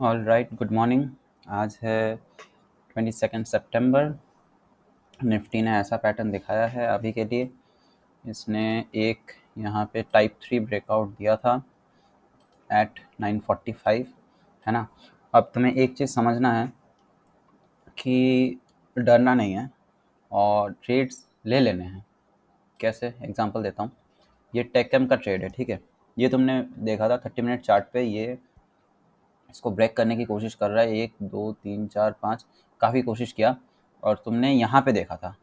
All right, good morning. आज है 22 सितंबर। Nifty ने ऐसा पैटर्न दिखाया है अभी के लिए। इसने एक यहाँ पे टाइप 3 ब्रेकआउट दिया था एट 9:45, है ना। अब तुम्हें एक चीज़ समझना है कि डरना नहीं है और ट्रेड्स ले लेने हैं। कैसे? एग्जांपल देता हूँ। ये टेकएम का ट्रेड है, ठीक है। ये तुमने देखा था 30 मिनट चार्ट पे, ये इसको ब्रेक करने की कोशिश कर रहा है। 1 2 3 4 5 काफ़ी कोशिश किया और तुमने यहाँ पे देखा था,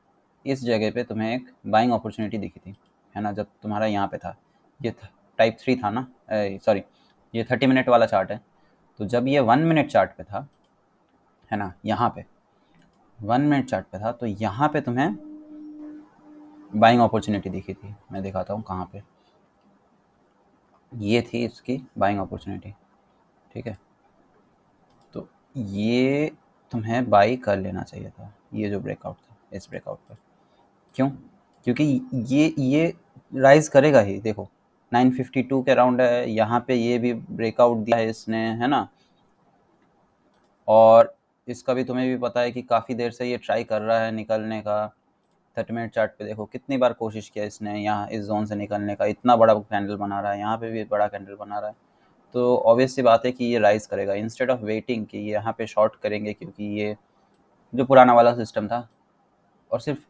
इस जगह पे तुम्हें एक बाइंग अपॉर्चुनिटी दिखी थी, है ना। जब तुम्हारा यहाँ पे था, ये टाइप 3 था ना, सॉरी, ये 30 मिनट वाला चार्ट है। तो जब ये 1 मिनट चार्ट पे था, है ना, यहाँ पे 1 मिनट चार्ट पे था, तो यहाँ पे तुम्हें बाइंग अपॉर्चुनिटी दिखी थी। मैं दिखाता हूँ कहाँ पे। ये थी इसकी बाइंग अपॉर्चुनिटी, ठीक है। तो ये तुम्हें बाई कर लेना चाहिए था, ये जो ब्रेकआउट था, इस ब्रेकआउट पर। क्यों? क्योंकि ये राइज करेगा ही। देखो 952 के अराउंड है, यहाँ पे ये भी ब्रेकआउट दिया है इसने, है ना। और इसका भी तुम्हें भी पता है कि काफ़ी देर से ये ट्राई कर रहा है निकलने का। 30 मिनट चार्ट पे देखो कितनी बार कोशिश किया इसने यहाँ इस जोन से निकलने का। इतना बड़ा कैंडल बना रहा है, यहाँ पे भी बड़ा कैंडल बना रहा है। तो ऑब्वियस सी बात है कि ये राइज करेगा इंस्टेड ऑफ वेटिंग कि ये यहाँ पे शॉर्ट करेंगे, क्योंकि ये जो पुराना वाला सिस्टम था, और सिर्फ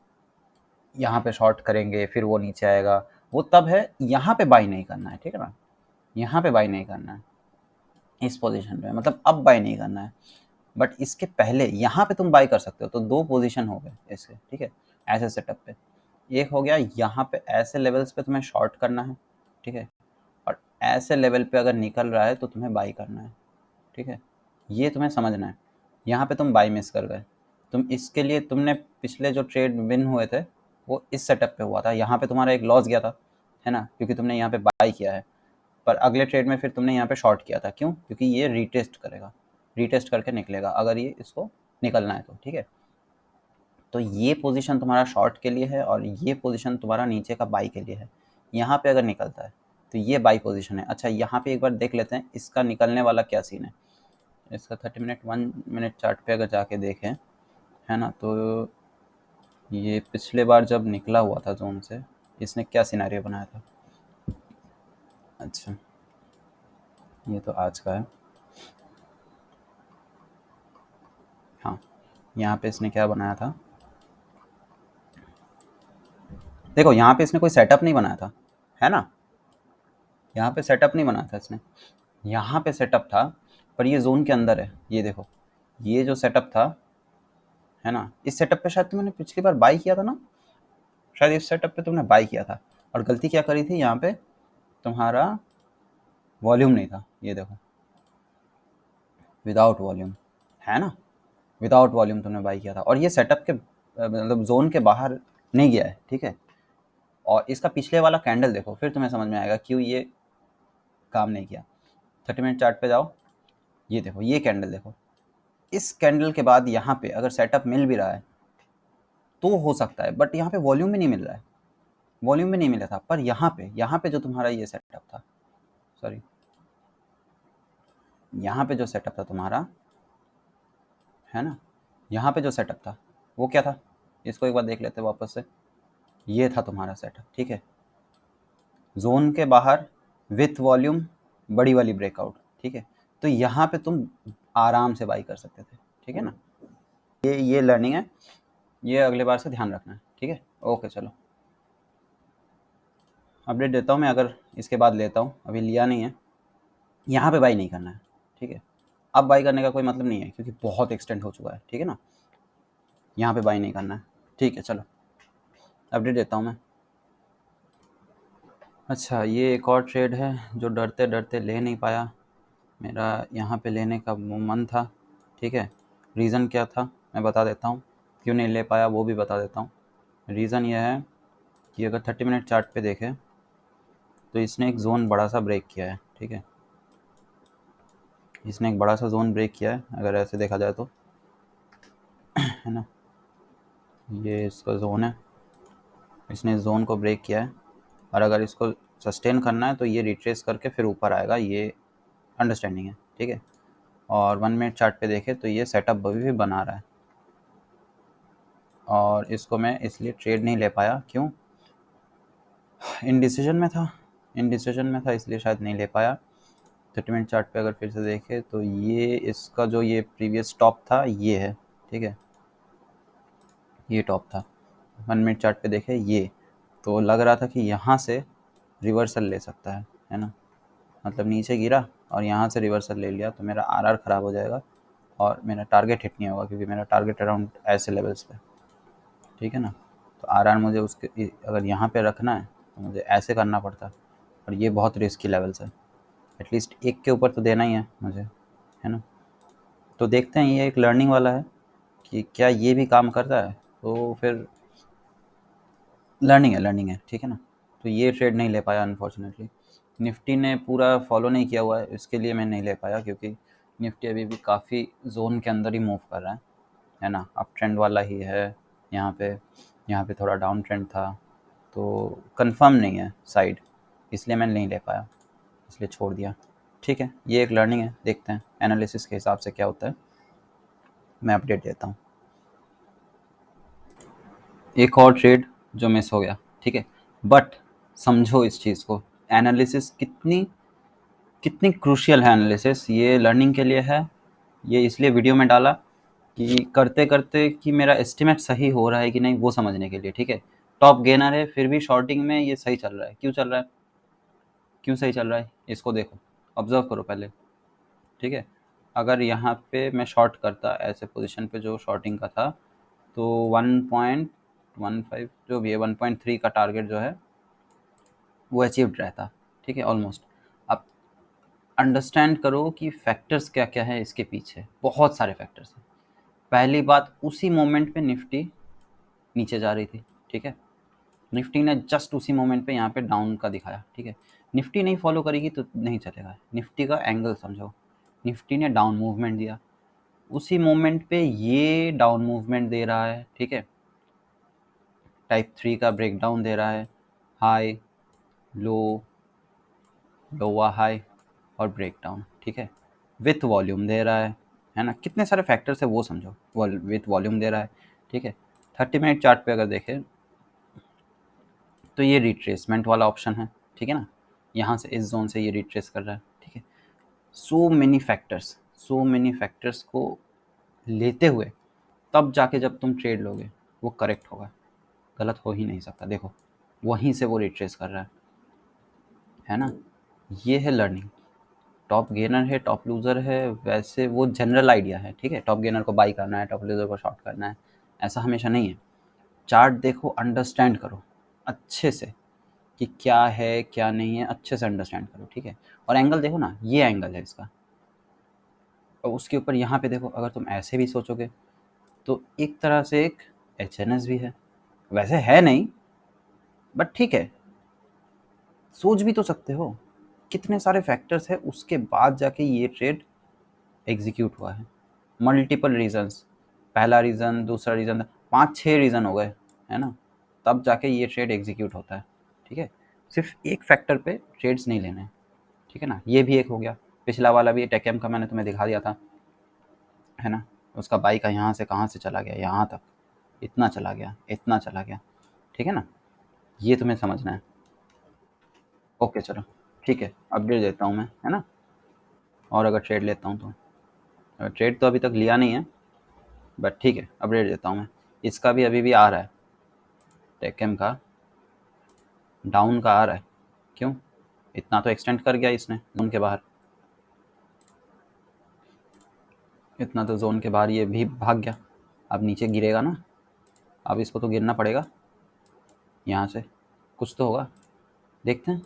यहाँ पे शॉर्ट करेंगे फिर वो नीचे आएगा। वो तब है, यहाँ पे बाई नहीं करना है, ठीक है ना। यहाँ पे बाई नहीं करना है इस पोजीशन पे, मतलब अब बाई नहीं करना है। बट इसके पहले यहाँ पे तुम बाई कर सकते हो। तो दो पोजीशन हो गए इसके, ठीक है, ऐसे सेटअप पे। एक हो गया यहाँ पे ऐसे लेवल्स पे तुम्हें शॉर्ट करना है, ठीक है, और ऐसे लेवल पे अगर निकल रहा है तो तुम्हें बाई करना है, ठीक है। ये तुम्हें समझना है। यहाँ पे तुम बाई मिस कर गए। तुम इसके लिए तुमने पिछले जो ट्रेड विन हुए थे वो इस सेटअप पे हुआ था। यहाँ पे तुम्हारा एक लॉस गया था, है ना, क्योंकि तुमने यहाँ पे बाई किया है। पर अगले ट्रेड में फिर तुमने यहाँ पे शॉर्ट किया था। क्यों? क्योंकि ये रीटेस्ट करेगा, रीटेस्ट करके निकलेगा अगर ये इसको निकलना है तो, ठीक है। तो ये पोजीशन तुम्हारा शॉर्ट के लिए है और ये पोजीशन तुम्हारा नीचे का बाई के लिए है। यहाँ पे अगर निकलता है तो ये बाई पोजीशन है। अच्छा, यहाँ पे एक बार देख लेते हैं इसका निकलने वाला क्या सीन है। इसका 30 मिनट 1 मिनट चार्ट पे अगर जाके देखें, है ना, तो ये पिछले बार जब निकला हुआ था जोन से, इसने क्या सिनेरियो बनाया था। अच्छा, ये तो आज का है। हाँ, यहाँ पे इसने क्या बनाया था, देखो यहाँ पे इसने कोई सेटअप नहीं बनाया था, है ना। यहाँ पे सेटअप नहीं बनाया था इसने, यहाँ पे सेटअप था, पर ये जोन के अंदर है। ये देखो, ये जो सेटअप था, है ना, इस सेटअप पे शायद तुमने पिछली बार बाई किया था ना। शायद इस सेटअप पे तुमने बाई किया था। और गलती क्या करी थी, यहाँ पे तुम्हारा वॉल्यूम नहीं था। ये देखो, विदाउट वॉल्यूम, है ना, विदाउट वॉल्यूम तुमने बाई किया था। और ये सेटअप के मतलब जोन के बाहर नहीं गया है, ठीक है। और इसका पिछले वाला कैंडल देखो, फिर तुम्हें समझ में आएगा क्यों ये काम नहीं किया। 30 मिनट चार्ट पे जाओ, ये देखो, ये कैंडल देखो। इस कैंडल के बाद यहाँ पे अगर सेटअप मिल भी रहा है तो हो सकता है, बट यहाँ पे वॉल्यूम भी नहीं मिल रहा है, वॉल्यूम भी नहीं मिला था। पर यहाँ पे जो तुम्हारा ये सेटअप था, सॉरी, यहाँ पे जो सेटअप था तुम्हारा, है ना, यहाँ पे जो सेटअप था वो क्या था, इसको एक बार देख लेते वापस से। ये था तुम्हारा सेटअप, ठीक है, जोन के बाहर विथ वॉल्यूम, बड़ी वाली ब्रेकआउट, ठीक है। तो यहाँ पे तुम आराम से बाई कर सकते थे, ठीक है ना। ये लर्निंग है, ये अगले बार से ध्यान रखना है, ठीक है। ओके, चलो अपडेट देता हूँ मैं, अगर इसके बाद लेता हूँ, अभी लिया नहीं है। यहाँ पे बाई नहीं करना है, ठीक है। अब बाई करने का कोई मतलब नहीं है क्योंकि बहुत एक्सटेंड हो चुका है, ठीक है ना। यहाँ पे बाई नहीं करना है, ठीक है। चलो अपडेट देता हूँ मैं। अच्छा, ये एक और ट्रेड है जो डरते डरते ले नहीं पाया। मेरा यहाँ पे लेने का मन था, ठीक है। रीज़न क्या था मैं बता देता हूँ, क्यों नहीं ले पाया वो भी बता देता हूँ। रीज़न यह है कि अगर 30 मिनट चार्ट पे देखें तो इसने एक जोन बड़ा सा ब्रेक किया है, ठीक है। इसने एक बड़ा सा जोन ब्रेक किया है अगर ऐसे देखा जाए तो, है ना। ये इसका जोन है, इसने इस जोन को ब्रेक किया है। और अगर इसको सस्टेन करना है तो ये रिट्रेस करके फिर ऊपर आएगा, ये अंडरस्टैंडिंग है, ठीक है। और 1 मिनट चार्ट पे देखें तो ये सेटअप अभी भी बना रहा है, और इसको मैं इसलिए ट्रेड नहीं ले पाया। क्यों? इनडिसीजन में था इसलिए शायद नहीं ले पाया। 30 मिनट चार्ट पे अगर फिर से देखें तो ये इसका जो ये प्रीवियस टॉप था ये है, ठीक है, ये टॉप था। 1 मिनट चार्ट पे देखें ये, तो लग रहा था कि यहाँ से रिवर्सल ले सकता है ना, मतलब नीचे गिरा और यहाँ से रिवर्सल ले लिया तो मेरा आरआर ख़राब हो जाएगा और मेरा टारगेट हिट नहीं होगा, क्योंकि मेरा टारगेट अराउंड ऐसे लेवल्स पे, ठीक है ना। तो आरआर मुझे उसके अगर यहाँ पे रखना है तो मुझे ऐसे करना पड़ता, और ये बहुत रिस्की लेवल्स है। एटलीस्ट एक के ऊपर तो देना ही है मुझे, है ना। तो देखते हैं, ये एक लर्निंग वाला है कि क्या ये भी काम करता है, तो फिर लर्निंग है, ठीक है ना। तो ये ट्रेड नहीं ले पाया अनफॉर्चुनेटली। निफ्टी ने पूरा फॉलो नहीं किया हुआ है, इसके लिए मैं नहीं ले पाया, क्योंकि निफ्टी अभी भी काफ़ी जोन के अंदर ही मूव कर रहा है ना। अप ट्रेंड वाला ही है यहाँ पे थोड़ा डाउन ट्रेंड था, तो कंफर्म नहीं है साइड, इसलिए मैं नहीं ले पाया, इसलिए छोड़ दिया। ठीक है, ये एक लर्निंग है, देखते हैं एनालिसिस के हिसाब से क्या होता है, मैं अपडेट देता हूँ। एक और ट्रेड जो मिस हो गया, ठीक है, बट समझो इस चीज़ को, एनालिसिस कितनी कितनी क्रूशियल है। एनालिसिस ये लर्निंग के लिए है, ये इसलिए वीडियो में डाला कि करते करते कि मेरा एस्टिमेट सही हो रहा है कि नहीं वो समझने के लिए, ठीक है। टॉप गेनर है फिर भी शॉर्टिंग में ये सही चल रहा है, क्यों चल रहा है, क्यों सही चल रहा है, इसको देखो, ऑब्जर्व करो पहले, ठीक है। अगर यहाँ पे मैं शॉर्ट करता ऐसे पोजीशन पे जो शॉर्टिंग का था, तो 1.15 जो भी है 1.3 का टारगेट जो है वो अचीव्ड रहता, ठीक है, ऑलमोस्ट। अब अंडरस्टैंड करो कि फैक्टर्स क्या क्या है इसके पीछे, बहुत सारे फैक्टर्स हैं। पहली बात, उसी मोमेंट पे निफ्टी नीचे जा रही थी, ठीक है, निफ्टी ने जस्ट उसी मोमेंट पे यहाँ पे डाउन का दिखाया, ठीक है। निफ्टी नहीं फॉलो करेगी तो नहीं चलेगा, निफ्टी का एंगल समझो। निफ्टी ने डाउन मूवमेंट दिया, उसी मोमेंट पे ये डाउन मूवमेंट दे रहा है, ठीक है, टाइप 3 का ब्रेकडाउन दे रहा है, हाई लो, लोअर हाई और ब्रेकडाउन, ठीक है, विथ वॉल्यूम दे रहा है ना। कितने सारे फैक्टर्स है वो समझो, विथ वॉल्यूम दे रहा है, ठीक है। 30 मिनट चार्ट पे अगर देखें तो ये रिट्रेसमेंट वाला ऑप्शन है, ठीक है ना, यहाँ से इस जोन से ये रिट्रेस कर रहा है, ठीक है। सो मेनी फैक्टर्स को लेते हुए तब जाके जब तुम ट्रेड लोगे वो करेक्ट होगा, गलत हो ही नहीं सकता। देखो वहीं से वो रिट्रेस कर रहा है ना। ये है लर्निंग। टॉप गेनर है, टॉप लूज़र है, वैसे वो जनरल आइडिया है, ठीक है। टॉप गेनर को बाई करना है, टॉप लूज़र को शॉर्ट करना है, ऐसा हमेशा नहीं है। चार्ट देखो, अंडरस्टैंड करो अच्छे से कि क्या है क्या नहीं है, अच्छे से अंडरस्टैंड करो, ठीक है। और एंगल देखो ना, ये एंगल है इसका, और उसके ऊपर यहाँ पे देखो, अगर तुम ऐसे भी सोचोगे तो एक तरह से एक एच भी है, वैसे है नहीं बट ठीक है, सोच भी तो सकते हो। कितने सारे फैक्टर्स है उसके बाद जाके ये ट्रेड एग्जीक्यूट हुआ है। मल्टीपल रीजंस, पहला रीज़न, दूसरा रीज़न, 5-6 रीज़न हो गए, है ना, तब जाके ये ट्रेड एग्जीक्यूट होता है, ठीक है। सिर्फ एक फैक्टर पे ट्रेड्स नहीं लेने हैं, ठीक है ना। ये भी एक हो गया, पिछला वाला भी टेकएम का मैंने तुम्हें दिखा दिया था, है ना। उसका बाइक का यहाँ से कहाँ से चला गया यहाँ तक, इतना चला गया, इतना चला गया, ठीक है ना, ये तुम्हें समझना है। ओके चलो, ठीक है, अपडेट देता हूँ मैं, है ना। और अगर ट्रेड लेता हूँ तो ट्रेड तो अभी तक लिया नहीं है, बट ठीक है अपडेट देता हूँ मैं। इसका भी अभी भी आ रहा है, टेकएम का डाउन का आ रहा है। क्यों? इतना तो एक्सटेंड कर गया इसने जोन के बाहर, इतना तो जोन के बाहर ये भी भाग गया। अब नीचे गिरेगा ना, अब इसको तो गिरना पड़ेगा, यहाँ से कुछ तो होगा, देखते हैं।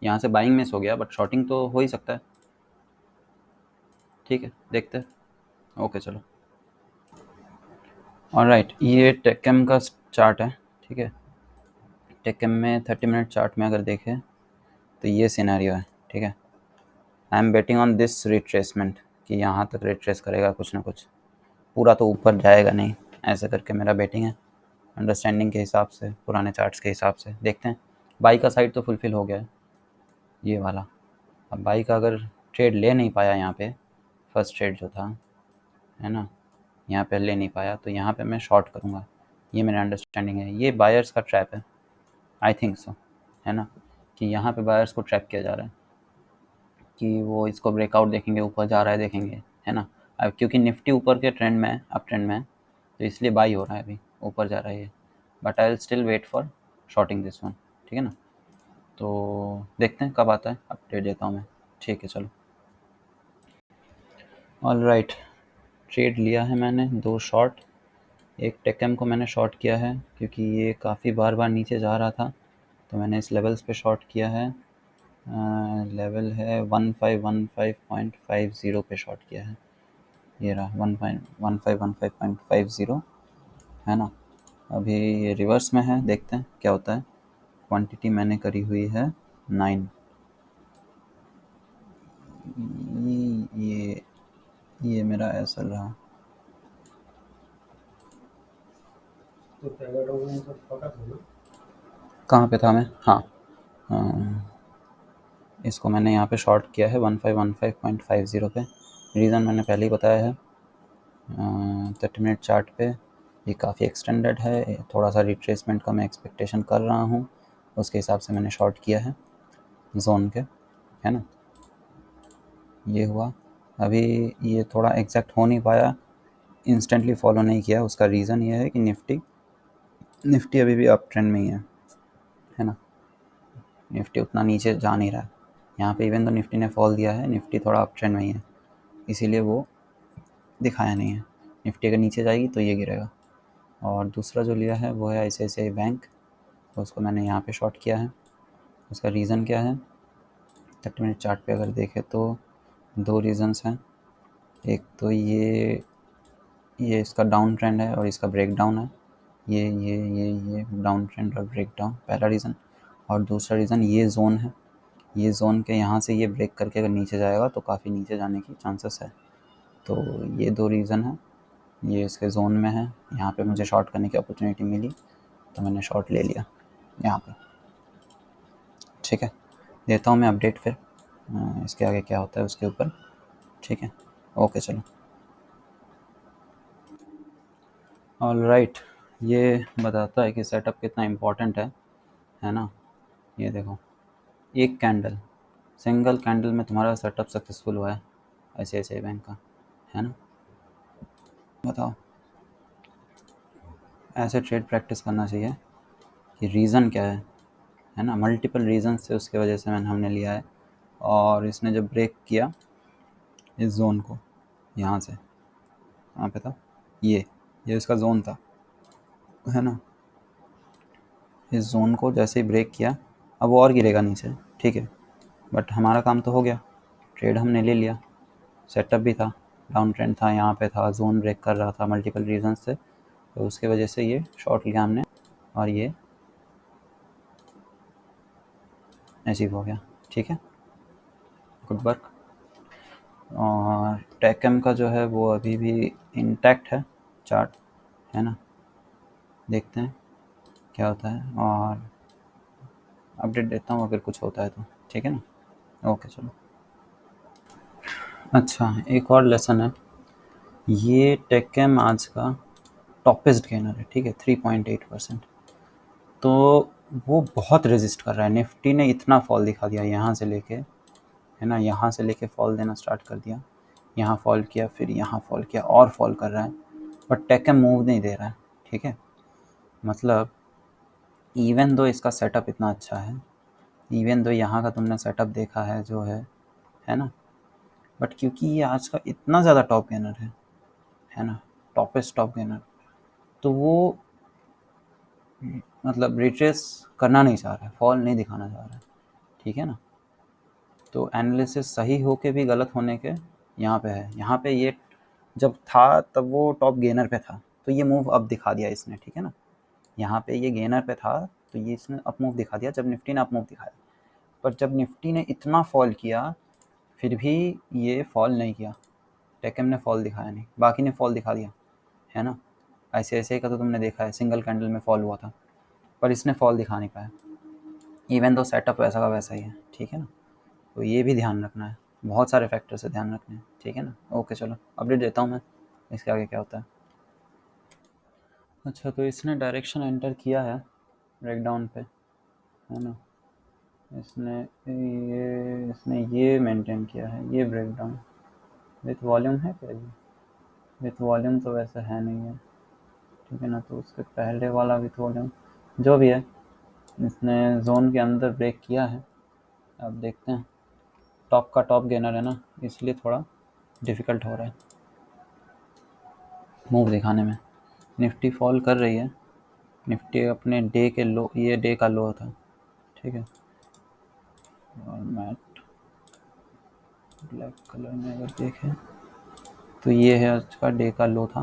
यहाँ से बाइंग मिस हो गया बट शॉर्टिंग तो हो ही सकता है, ठीक है, देखते हैं। ओके चलो, ऑलराइट, ये टेकएम का चार्ट है, ठीक है। टेकएम में 30 मिनट चार्ट में अगर देखें तो ये सिनेरियो है, ठीक है। I am betting on this retracement कि यहाँ तक रिट्रेस करेगा कुछ ना कुछ, पूरा तो ऊपर जाएगा नहीं, ऐसे करके मेरा बेटिंग है। अंडरस्टैंडिंग के हिसाब से, पुराने चार्ट्स के हिसाब से देखते हैं। बाई का साइड तो फुलफ़िल हो गया है ये वाला, अब बाई का अगर ट्रेड ले नहीं पाया यहाँ पे फर्स्ट ट्रेड जो था, है ना, यहाँ पे ले नहीं पाया, तो यहाँ पे मैं शॉर्ट करूँगा, ये मेरा अंडरस्टैंडिंग है। ये बायर्स का ट्रैप है, आई थिंक सो, है ना, कि यहाँ पे बायर्स को ट्रैप किया जा रहा है कि वो इसको ब्रेकआउट देखेंगे, ऊपर जा रहा है देखेंगे, है ना। अब क्योंकि निफ्टी ऊपर के ट्रेंड में है, अप ट्रेंड में है, तो इसलिए बाई हो रहा है, अभी ऊपर जा रहा है ये, but I will still wait for shorting this one, ठीक है ना। तो देखते हैं कब आता है, अपडेट देता हूँ मैं, ठीक है चलो। ऑल राइट, ट्रेड लिया है मैंने 2 शॉर्ट। एक टेकएम को मैंने शॉर्ट किया है क्योंकि ये काफ़ी बार बार नीचे जा रहा था, तो मैंने इस लेवल्स पे शॉर्ट किया है। लेवल है 1515.50 पे शॉर्ट किया है, ये रहा 1515.50, है ना। अभी ये रिवर्स में है, देखते हैं क्या होता है। क्वांटिटी मैंने करी हुई है 9। ये मेरा ऐसा रहा, कहाँ पे था मैं, हाँ, इसको मैंने यहाँ पे शॉर्ट किया है 1515.50 पे। रीज़न मैंने पहले ही बताया है। 30 मिनट चार्ट पे ये काफ़ी एक्सटेंडेड है, थोड़ा सा रिट्रेसमेंट का मैं एक्सपेक्टेशन कर रहा हूँ, उसके हिसाब से मैंने शॉर्ट किया है जोन के, है ना। ये हुआ, अभी ये थोड़ा एग्जैक्ट हो नहीं पाया, इंस्टेंटली फॉलो नहीं किया। उसका रीज़न ये है कि निफ्टी अभी भी अप ट्रेंड में ही है ना। निफ्टी उतना नीचे जा नहीं रहा है यहाँ पे, इवन तो निफ्टी ने फॉल दिया है, निफ्टी थोड़ा अप ट्रेंड में ही है, इसीलिए वो दिखाया नहीं है। निफ्टी अगर नीचे जाएगी तो ये गिरेगा। और दूसरा जो लिया है वो है ICICI बैंक, तो उसको मैंने यहाँ पे शॉर्ट किया है। उसका रीज़न क्या है, 30 मिनट चार्ट पे अगर देखें तो 2 रीज़न्स हैं। एक तो ये इसका डाउन ट्रेंड है और इसका ब्रेक डाउन है, ये डाउन ट्रेंड और ब्रेक डाउन, पहला रीज़न। और दूसरा रीज़न ये जोन है, ये जोन के यहाँ से ये ब्रेक करके अगर नीचे जाएगा तो काफ़ी नीचे जाने की चांसेस है। तो ये 2 रीज़न है, ये इसके जोन में है, यहाँ पे मुझे शॉर्ट करने की अपॉर्चुनिटी मिली तो मैंने शॉर्ट ले लिया यहाँ पे, ठीक है। देता हूँ मैं अपडेट फिर इसके आगे क्या होता है उसके ऊपर, ठीक है। ओके चलो। ऑल राइट, ये बताता है कि सेटअप कितना इम्पोर्टेंट है ना। ये देखो, एक कैंडल, सिंगल कैंडल में तुम्हारा सेटअप सक्सेसफुल हुआ है ICICI बैंक का, है ना। बताओ, ऐसे ट्रेड प्रैक्टिस करना चाहिए कि रीज़न क्या है ना। मल्टीपल रीज़न से उसके वजह से हमने लिया है। और इसने जब ब्रेक किया इस जोन को, यहाँ से कहाँ पे था, ये इसका जोन था, है ना। इस जोन को जैसे ही ब्रेक किया, अब वो और गिरेगा नीचे, ठीक है, बट हमारा काम तो हो गया, ट्रेड हमने ले लिया। सेटअप भी था, डाउन ट्रेंड था, यहाँ पे था, जोन ब्रेक कर रहा था मल्टीपल रीजन से, तो उसके वजह से ये शॉर्ट लिया हमने और ये अचीव हो गया, ठीक है, गुड वर्क। और टेकएम का जो है वो अभी भी इंटैक्ट है चार्ट, है ना। देखते हैं क्या होता है और अपडेट देता हूँ अगर कुछ होता है तो, ठीक है ना। ओके चलो। अच्छा, एक और लेसन है, ये टेकएम आज का टॉपेस्ट गेनर है, ठीक है, 3.8%। तो वो बहुत रेजिस्ट कर रहा है, निफ्टी ने इतना फॉल दिखा दिया यहाँ से लेके, है ना, यहाँ से लेके फॉल देना स्टार्ट कर दिया, यहाँ फॉल किया, फिर यहाँ फॉल किया और फॉल कर रहा है, बट टेकएम मूव नहीं दे रहा है, ठीक है। मतलब इवन दो इसका सेटअप इतना अच्छा है, इवन दो यहाँ का तुमने सेटअप देखा है जो है ना, बट क्योंकि ये आज का इतना ज़्यादा टॉप गेनर है ना, टॉपेस्ट टॉप गेनर, तो वो मतलब रिट्रेस करना नहीं चाह रहा है, फॉल नहीं दिखाना चाह रहा है, ठीक है ना। तो एनालिसिस सही हो के भी गलत होने के यहाँ पे है। यहाँ पे ये जब था तब वो टॉप गेनर पे था, तो ये मूव अप दिखा दिया इसने, ठीक है ना। यहाँ पे ये गेनर पे था तो ये इसने अप मूव दिखा दिया जब निफ्टी ने अप मूव दिखाया, पर जब निफ्टी ने इतना फॉल किया फिर भी ये फॉल नहीं किया, टेकएम ने फॉल दिखाया नहीं, बाकी ने फॉल दिखा दिया, है ना। ICICI का तो तुमने देखा है, सिंगल कैंडल में फॉल हुआ था, पर इसने फॉल दिखा नहीं पाया, इवन तो सेटअप वैसा का वैसा ही है, ठीक है ना। तो ये भी ध्यान रखना है, बहुत सारे फैक्टर से ध्यान रखने हैं, ठीक है ना। ओके चलो अपडेट देता हूँ मैं, इसके आगे क्या होता है। अच्छा तो इसने डायरेक्शन एंटर किया है ब्रेकडाउन पे, है ना। इसने ये मेंटेन किया है, ये ब्रेकडाउन विथ वॉल्यूम है क्या ये, विथ वॉल्यूम तो वैसे है नहीं है, ठीक है ना। तो उसके पहले वाला विथ वॉल्यूम जो भी है, इसने जोन के अंदर ब्रेक किया है। अब देखते हैं, टॉप का टॉप गेनर है ना, इसलिए थोड़ा डिफ़िकल्ट हो रहा है मूव दिखाने में। निफ्टी फॉल कर रही है, निफ्टी अपने डे के लो, ये डे का लो था, ठीक है। और मैट ब्लैक कलर में अगर देखें तो ये है आज का डे का लो था।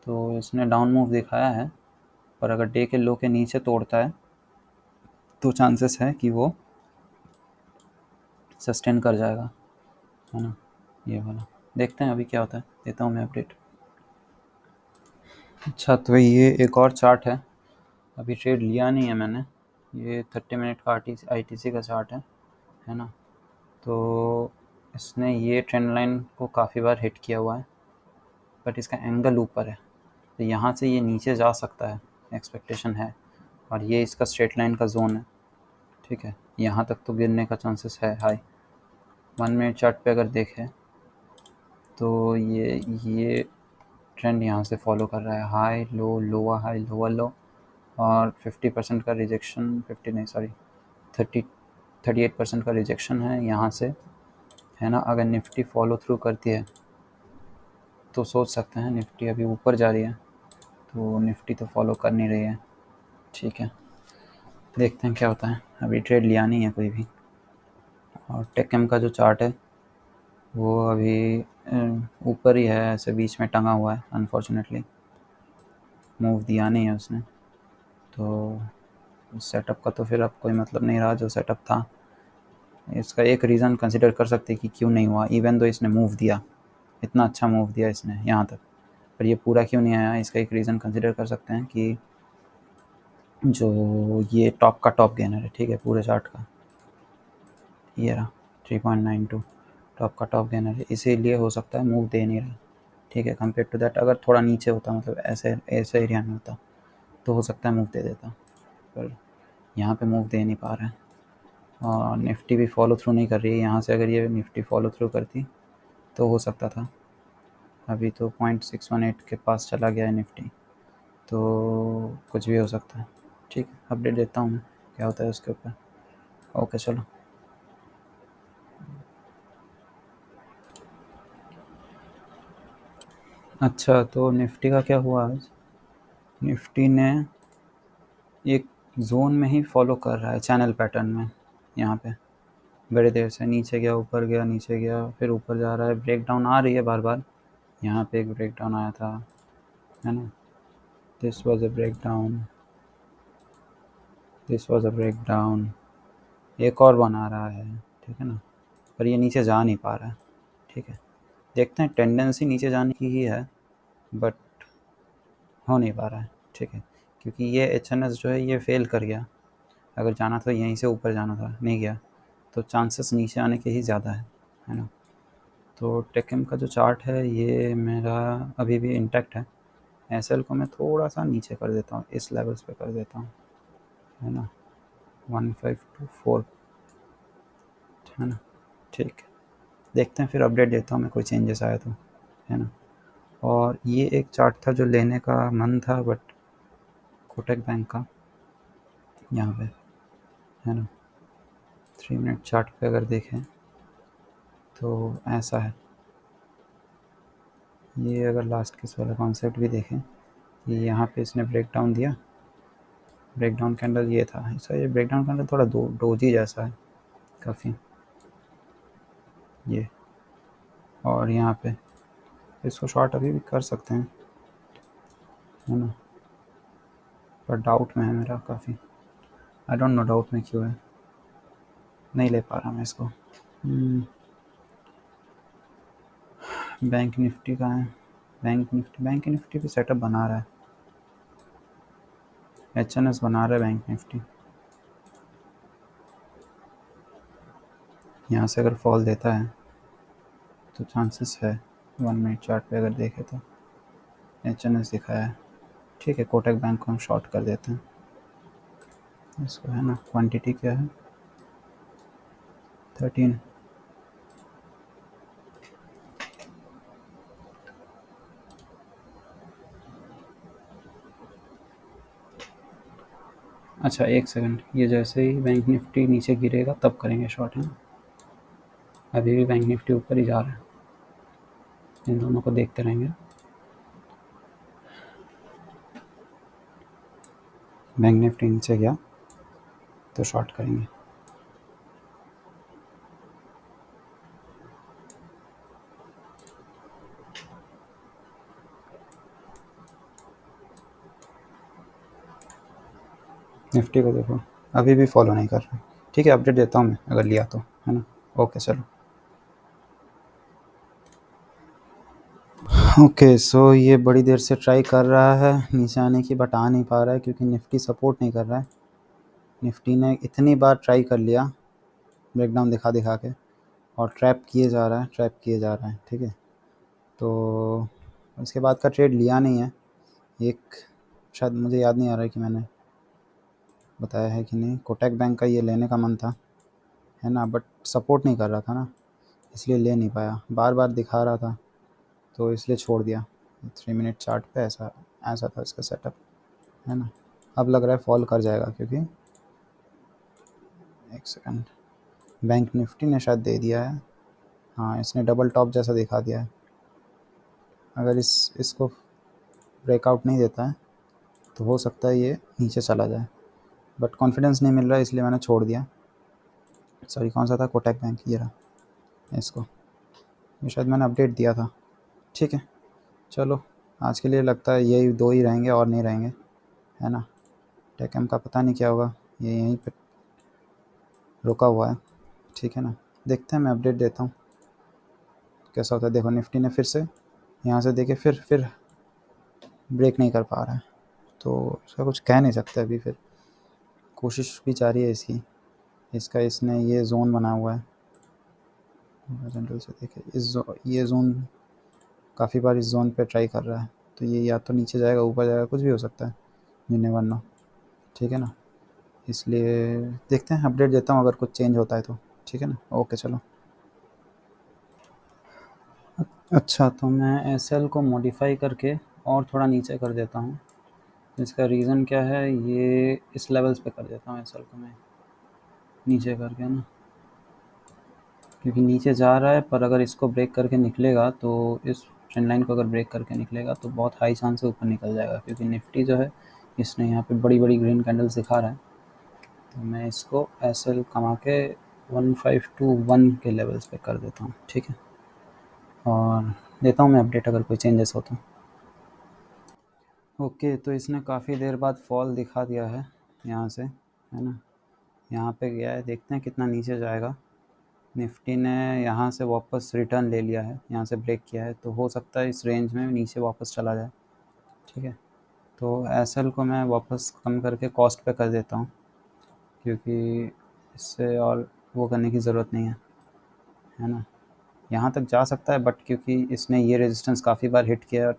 तो इसने डाउन मूव दिखाया है, पर अगर डे के लो के नीचे तोड़ता है तो चांसेस है कि वो सस्टेन कर जाएगा, है ना, ये वाला। देखते हैं अभी क्या होता है, देता हूँ मैं अपडेट। अच्छा तो ये एक और चार्ट है, अभी ट्रेड लिया नहीं है मैंने, ये 30 मिनट का ITC का चार्ट है ना। तो इसने ये ट्रेंड लाइन को काफ़ी बार हिट किया हुआ है, बट इसका एंगल ऊपर है, तो यहाँ से ये नीचे जा सकता है, एक्सपेक्टेशन है। और ये इसका स्ट्रेट लाइन का जोन है, ठीक है। यहाँ तक तो गिरने का चांसेस है हाई। 1 मिनट चार्ट पे अगर देखें तो ये ट्रेंड यहाँ से फॉलो कर रहा है, high low lower high lower लो, और 50% का रिजेक्शन, 50 नहीं सॉरी 38% का रिजेक्शन है यहाँ से, है ना। अगर निफ्टी फॉलो थ्रू करती है तो सोच सकते हैं, निफ्टी अभी ऊपर जा रही है, तो निफ्टी तो फॉलो कर नहीं रही है, ठीक है। देखते हैं क्या होता है, अभी ट्रेड लिया नहीं है कोई भी। और टेकएम का जो चार्ट है वो अभी ऊपर ही है, ऐसे बीच में टंगा हुआ है, अनफॉर्चुनेटली मूव दिया नहीं है उसने। तो सेटअप का तो फिर अब कोई मतलब नहीं रहा, जो सेटअप था। इसका एक रीज़न कंसिडर कर सकते हैं कि क्यों नहीं हुआ, इवन दो इसने मूव दिया, इतना अच्छा मूव दिया इसने यहाँ तक, पर ये पूरा क्यों नहीं आया। इसका एक रीज़न कंसिडर कर सकते हैं कि जो ये टॉप का टॉप गेनर है, ठीक है, पूरे चार्ट का ये रहा 3.92 टॉप का टॉप गेनर है, इसीलिए हो सकता है मूव दे नहीं रहा, ठीक है। कंपेयर टू दैट अगर थोड़ा नीचे होता, मतलब ऐसे ऐसे एरिया में होता, तो हो सकता है मूव दे देता, पर यहाँ पे मूव दे नहीं पा रहा है। और निफ्टी भी फॉलो थ्रू नहीं कर रही है, यहाँ से अगर ये निफ्टी फॉलो थ्रू करती तो हो सकता था। अभी तो 0.618 के पास चला गया है निफ्टी, तो कुछ भी हो सकता है, ठीक है। अपडेट देता हूँ मैं क्या होता है उसके ऊपर। ओके चलो। अच्छा तो निफ्टी का क्या हुआ आज, निफ्टी ने एक जोन में ही फॉलो कर रहा है, चैनल पैटर्न में, यहाँ पे बड़े देर से नीचे गया, ऊपर गया, नीचे गया, फिर ऊपर जा रहा है, ब्रेक डाउन आ रही है बार बार। यहाँ पे एक ब्रेक डाउन आया था, है ना, this was a breakdown, this was a breakdown, एक और बना रहा है, ठीक है ना, पर ये नीचे जा नहीं पा रहा है, ठीक है। देखते हैं, टेंडेंसी नीचे जाने की ही है, बट हो नहीं पा रहा है, ठीक है। क्योंकि ये HNS जो है ये फेल कर गया, अगर जाना था यहीं से ऊपर जाना था, नहीं गया, तो चांसेस नीचे आने के ही ज़्यादा है ना। तो टेकएम का जो चार्ट है ये मेरा अभी भी इंटैक्ट है। एसएल को मैं थोड़ा सा नीचे कर देता हूँ, इस लेवल्स पे कर देता हूँ, है ना, 1524, है ना, ठीक है। देखते हैं फिर अपडेट देता हूँ मैं, कोई चेंजेस आया तो, है ना। और ये एक चार्ट था जो लेने का मन था, बट कोटक बैंक का यहाँ पे, है ना, 3 मिनट चार्ट पे अगर देखें तो ऐसा है। ये अगर लास्ट केस वाला कॉन्सेप्ट भी देखें, ये यहाँ पे इसने ब्रेक डाउन दिया, ब्रेक डाउन कैंडल ये था, ऐसा ये ब्रेक डाउन कैंडल थोड़ा डोजी जैसा है काफ़ी, ये। और यहाँ पे इसको शॉर्ट अभी भी कर सकते हैं, है ना, पर डाउट में है मेरा काफ़ी, आई डोंट नो डाउट में क्यों है, नहीं ले पा रहा मैं इसको। बैंक निफ्टी का है, बैंक निफ्टी भी सेटअप बना रहा है, HNS बना रहा है बैंक निफ्टी। यहाँ से अगर फॉल देता है तो चांसेस है 1 मिनट चार्ट पे अगर देखें तो एच दिखाया है। ठीक है, कोटक बैंक को हम शॉर्ट कर देते हैं इसको, है ना। क्वांटिटी क्या है? 13। अच्छा, एक सेकंड, ये जैसे ही बैंक निफ्टी नीचे गिरेगा तब करेंगे शॉर्ट, है ना। अभी भी बैंक निफ्टी ऊपर ही जा रहा है, इन दोनों को देखते रहेंगे। बैंक निफ्टी नीचे गया तो शॉर्ट करेंगे। निफ्टी को देखो, अभी भी फॉलो नहीं कर रहा। ठीक है, अपडेट देता हूँ मैं अगर लिया तो, है ना। ओके चलो। ओके सो ये बड़ी देर से ट्राई कर रहा है नीचे आने की, बट आ नहीं पा रहा है क्योंकि निफ्टी सपोर्ट नहीं कर रहा है। निफ्टी ने इतनी बार ट्राई कर लिया ब्रेकडाउन दिखा दिखा के, और ट्रैप किए जा रहा है, ट्रैप किए जा रहा है। ठीक है, तो इसके बाद का ट्रेड लिया नहीं है। एक, शायद मुझे याद नहीं आ रहा है कि मैंने बताया है कि नहीं, कोटक बैंक का ये लेने का मन था, है ना, बट सपोर्ट नहीं कर रहा था ना, इसलिए ले नहीं पाया। बार बार दिखा रहा था तो इसलिए छोड़ दिया। 3 मिनट चार्ट पे ऐसा ऐसा था इसका सेटअप, है ना। अब लग रहा है फॉल कर जाएगा क्योंकि, एक सेकंड, बैंक निफ्टी ने शायद दे दिया है। हाँ, इसने डबल टॉप जैसा दिखा दिया है। अगर इसको ब्रेकआउट नहीं देता है तो हो सकता है ये नीचे चला जाए, बट कॉन्फिडेंस नहीं मिल रहा है इसलिए मैंने छोड़ दिया। सॉरी, कौन सा था? कोटक बैंक, ये रहा इसको, ये शायद मैंने अपडेट दिया था। ठीक है, चलो आज के लिए लगता है यही दो ही रहेंगे और नहीं रहेंगे, है ना। टेकम का पता नहीं क्या होगा, ये यहीं पे रुका हुआ है। ठीक है ना, देखते हैं, मैं अपडेट देता हूँ कैसा होता है। देखो निफ्टी ने फिर से यहाँ से देखे, फिर ब्रेक नहीं कर पा रहा है, तो उसका कुछ कह नहीं सकते अभी। फिर कोशिश भी जारी है इसकी, इसका इसने ये जोन बना हुआ है जनरल से देखे, ये जोन काफ़ी बार इस जोन पे ट्राई कर रहा है, तो ये या तो नीचे जाएगा ऊपर जाएगा, कुछ भी हो सकता है, यू नेवर नो। ठीक है ना, इसलिए देखते हैं, अपडेट देता हूँ अगर कुछ चेंज होता है तो। ठीक है ना, ओके चलो। अच्छा, तो मैं एस एल को मॉडिफाई करके और थोड़ा नीचे कर देता हूँ। इसका रीज़न क्या है, ये इस लेवल्स पे कर देता हूँ एस एल को मैं नीचे करके ना, क्योंकि नीचे जा रहा है, पर अगर इसको ब्रेक करके निकलेगा तो, इस ट्रेंड लाइन को अगर ब्रेक करके निकलेगा तो बहुत हाई चांस है ऊपर निकल जाएगा, क्योंकि निफ्टी जो है इसने यहाँ पे बड़ी बड़ी ग्रीन कैंडल्स दिखा रहा है। तो मैं इसको एस एल कमा के 1521 के लेवल्स पे कर देता हूँ। ठीक है, और देता हूँ मैं अपडेट अगर कोई चेंजेस हो तो। ओके, तो इसने काफ़ी देर बाद फॉल दिखा दिया है यहाँ से, है ना। यहाँ पे गया है, देखते हैं कितना नीचे जाएगा। निफ्टी ने यहाँ से वापस रिटर्न ले लिया है, यहाँ से ब्रेक किया है, तो हो सकता है इस रेंज में नीचे वापस चला जाए। ठीक है, तो एस एल को मैं वापस कम करके कॉस्ट पे कर देता हूँ, क्योंकि इससे और वो करने की ज़रूरत नहीं है ना। यहाँ तक जा सकता है, बट क्योंकि इसने ये रेजिस्टेंस काफ़ी बार हिट किया,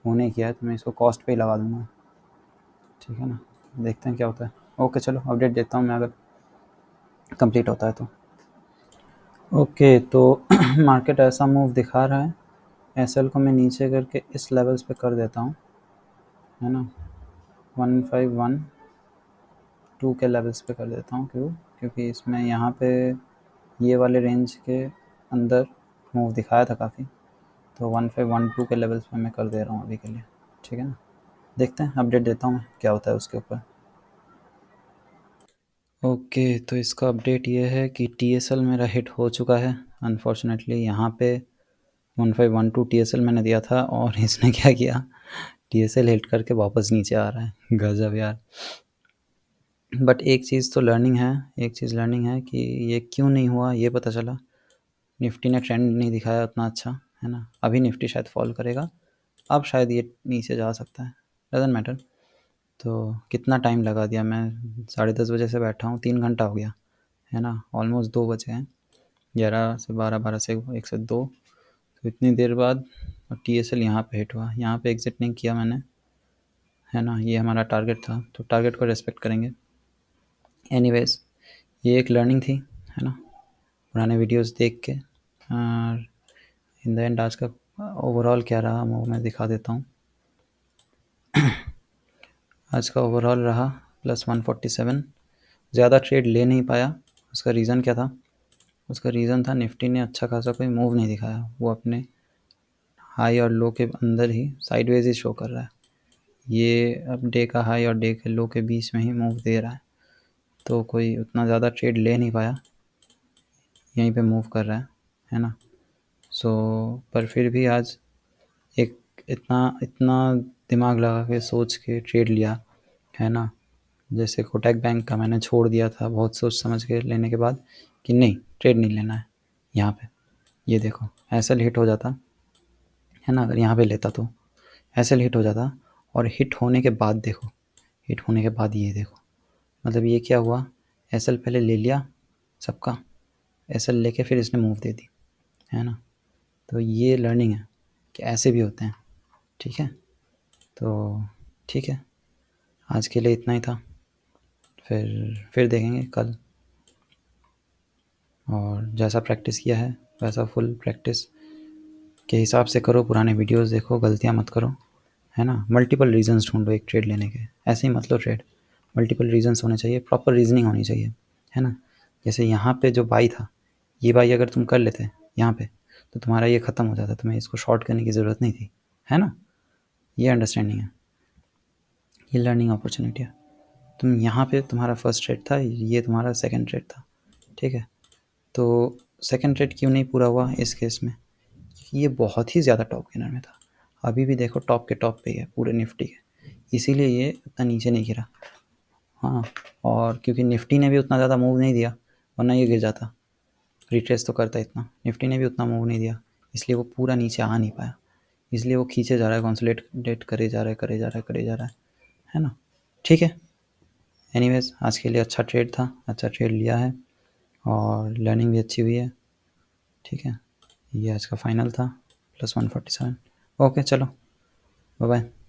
होने किया है, तो मैं इसको कॉस्ट पे ही लगा दूँगा। ठीक है ना, देखते हैं क्या होता है। ओके चलो, अपडेट देता हूँ मैं अगर कंप्लीट होता है तो। ओके, तो मार्केट ऐसा मूव दिखा रहा है, एस एल को मैं नीचे करके इस लेवल्स पे कर देता हूँ, है ना। 1512 के लेवल्स पे कर देता हूँ, क्योंकि इसमें यहाँ पे ये वाले रेंज के अंदर मूव दिखाया था काफ़ी, तो 1512 के लेवल्स पे मैं कर दे रहा हूँ अभी के लिए। ठीक है ना, देखते हैं, अपडेट देता हूँ मैं क्या होता है उसके ऊपर। ओके, तो इसका अपडेट ये है कि टी एस एल मेरा हिट हो चुका है अनफॉर्चुनेटली। यहाँ पे 1512 टी एस एल मैंने दिया था, और इसने क्या किया, टी एस एल हिट करके वापस नीचे आ रहा है, गजब यार। बट एक चीज़ तो लर्निंग है, एक चीज़ लर्निंग है कि ये क्यों नहीं हुआ, ये पता चला। निफ्टी ने ट्रेंड नहीं दिखाया उतना अच्छा, है ना। अभी निफ्टी शायद फॉल करेगा, अब शायद ये नीचे जा सकता है, डजंट मैटर। तो कितना टाइम लगा दिया, मैं 10:30 बजे से बैठा हूँ, 3 घंटा हो गया, है ना, ऑलमोस्ट 2 बजे हैं। 11 से 12, 12 से 1 से 2, तो इतनी देर बाद और TSL यहाँ पे हिट हुआ। यहाँ पे एग्ज़िट नहीं किया मैंने, है ना, ये हमारा टारगेट था, तो टारगेट को रिस्पेक्ट करेंगे। एनीवेज़ ये एक लर्निंग थी, है ना, पुराने वीडियोस देख के। और इन द एंड आज का ओवरऑल क्या रहा वो मैं दिखा देता हूँ। आज का ओवरऑल रहा +147। ज़्यादा ट्रेड ले नहीं पाया। उसका रीज़न क्या था? उसका रीज़न था निफ्टी ने अच्छा खासा कोई मूव नहीं दिखाया, वो अपने हाई और लो के अंदर ही साइडवेज ही शो कर रहा है। ये अब डे का हाई और डे के लो के बीच में ही मूव दे रहा है, तो कोई उतना ज़्यादा ट्रेड ले नहीं पाया, यहीं पे मूव कर रहा है ना। सो पर फिर भी आज एक इतना इतना दिमाग लगा के सोच के ट्रेड लिया, है ना। जैसे कोटक बैंक का मैंने छोड़ दिया था बहुत सोच समझ के लेने के बाद कि नहीं ट्रेड नहीं लेना है। यहाँ पे ये देखो ऐसा हिट हो जाता, है ना, अगर यहाँ पे लेता तो ऐसे हिट हो जाता। और हिट होने के बाद देखो, हिट होने के बाद ये देखो, मतलब ये क्या हुआ, एसएल पहले ले लिया सबका, एसएल लेके फिर इसने मूव दे दी, है ना। तो ये लर्निंग है कि ऐसे भी होते हैं, ठीक है। तो ठीक है, आज के लिए इतना ही था, फिर देखेंगे कल। और जैसा प्रैक्टिस किया है वैसा फुल प्रैक्टिस के हिसाब से करो, पुराने वीडियोस देखो, गलतियाँ मत करो, है ना। मल्टीपल रीजंस ढूंढो एक ट्रेड लेने के, ऐसे ही मत लो ट्रेड, मल्टीपल रीजंस होने चाहिए, प्रॉपर रीजनिंग होनी चाहिए, है ना। जैसे यहाँ पे जो बाई था, ये बाई अगर तुम कर लेते यहाँ पे तो तुम्हारा ये ख़त्म हो जाता, तुम्हें इसको शॉर्ट करने की ज़रूरत नहीं थी, है ना। ये अंडरस्टैंडिंग है, ये लर्निंग अपॉर्चुनिटी है। तुम यहाँ पे तुम्हारा फर्स्ट ट्रेड था, ये तुम्हारा सेकंड ट्रेड था, ठीक है। तो सेकंड ट्रेड क्यों नहीं पूरा हुआ इस केस में, क्योंकि ये बहुत ही ज़्यादा टॉप गेनर में था। अभी भी देखो टॉप के टॉप पे ही है पूरे निफ्टी के, इसीलिए ये इतना नीचे नहीं गिरा। हाँ, और क्योंकि निफ्टी ने भी उतना ज़्यादा मूव नहीं दिया, वरना ये गिर जाता, रिट्रेस तो करता इतना। निफ्टी ने भी उतना मूव नहीं दिया, इसलिए वो पूरा नीचे आ नहीं पाया, इसलिए वो खींचे जा रहा है, कंसोलिडेट करे जा रहा है, करे जा रहा है, करे जा रहा है ना। ठीक है, एनीवेज आज के लिए अच्छा ट्रेड था, अच्छा ट्रेड लिया है और लर्निंग भी अच्छी हुई है, ठीक है। ये आज का फाइनल था +147। ओके चलो, बाय बाय।